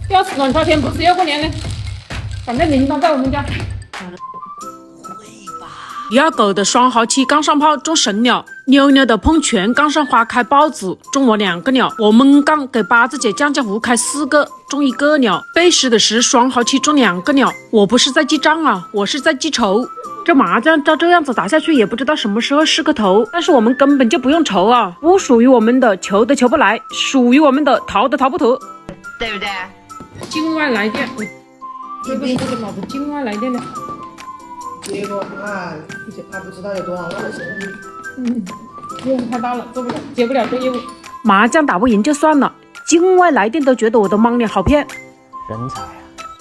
要是龙朝天不是要过年的，反正铃铛在我们家。第二个的双号起杠上炮中神了，牛牛的碰拳杠上花开宝子中我2个了，我猛杠给八字节江江湖开4个中1个了，背时的是双号起中2个了。我不是在记账啊，我是在记仇。这麻将照这样子打下去，也不知道什么时候是个头。但是我们根本就不用愁啊，不属于我们的求都求不来，属于我们的逃都逃不脱，对不对？境外来电，这个是个老子境外来电的。结果他不知道有多少万的钱。业务太大了，做不了，接不了这业务。麻将打不赢就算了，境外来电都觉得我的盲脸好骗。人才啊！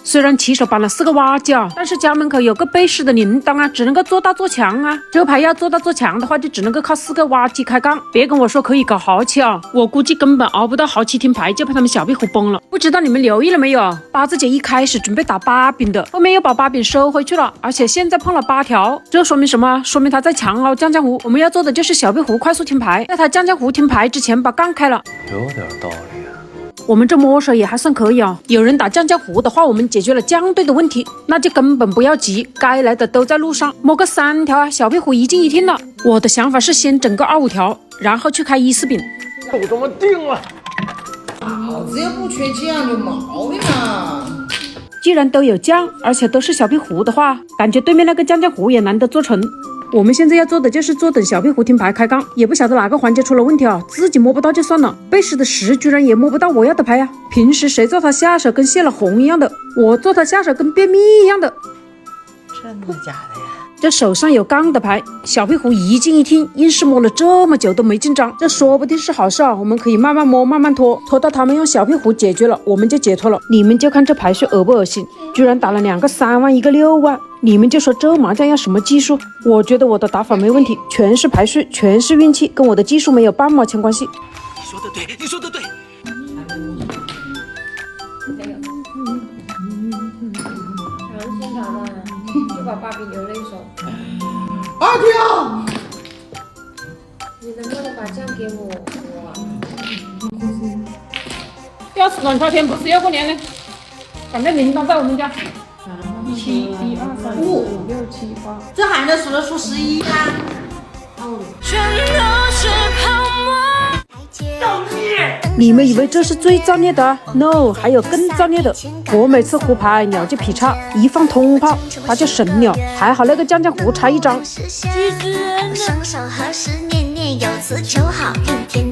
虽然骑手搬了4个挖角，但是家门口有个背时的铃铛啊，只能够做大做强啊。这牌要做大做强的话，就只能够靠4个挖机开杠。别跟我说可以搞豪气啊，我估计根本熬不到豪气听牌，就被他们小壁虎崩了。不知道你们留意了没有？八字姐一开始准备打8饼的，后面又把8饼收回去了，而且现在碰了8条，这说明什么？说明他在强熬江江湖。我们要做的就是小壁虎快速听牌，在他江江湖听牌之前把杠开了。有点道理啊。我们这摸手也还算可以啊，有人打江江湖的话，我们解决了江队的问题，那就根本不要急，该来的都在路上，摸个3条啊，小壁虎一进一听了。我的想法是先整个25条，然后去开14饼。就这么定了。老子又不缺酱，有毛病啊！既然都有将，而且都是小壁虎的话，感觉对面那个江江湖也难得做成。我们现在要做的就是坐等小壁虎听牌开杠，也不晓得哪个环节出了问题啊，自己摸不到就算了，背时的10居然也摸不到我要的牌呀！平时谁做他下手跟泄了洪一样的，我做他下手跟便秘一样的。真的假的呀？这手上有杠的牌，小壁虎一进一听，硬是摸了这么久都没进账，这说不定是好事啊！我们可以慢慢摸，慢慢拖，拖到他们用小壁虎解决了，我们就解脱了。你们就看这牌数恶不恶心？居然打了2个3万，一个6万，你们就说这麻将要什么技术？我觉得我的打法没问题，全是牌数，全是运气，跟我的技术没有半毛钱关系。你说的对，你说的对。良心打嘛，就把8饼留了一手。2条。你能不能把酱给我？要是龙朝天不是要过年的，反正铃铛在我们家。7、1、2、3、4、5、6、7、8。这还能数得出11啊？全都是泡沫。你们以为这是最造孽的？No， 还有更造孽的。我每次胡牌鸟就劈叉，一放通炮他就神了。还好那个江江湖差1张。双手合十，念念有词，求好运天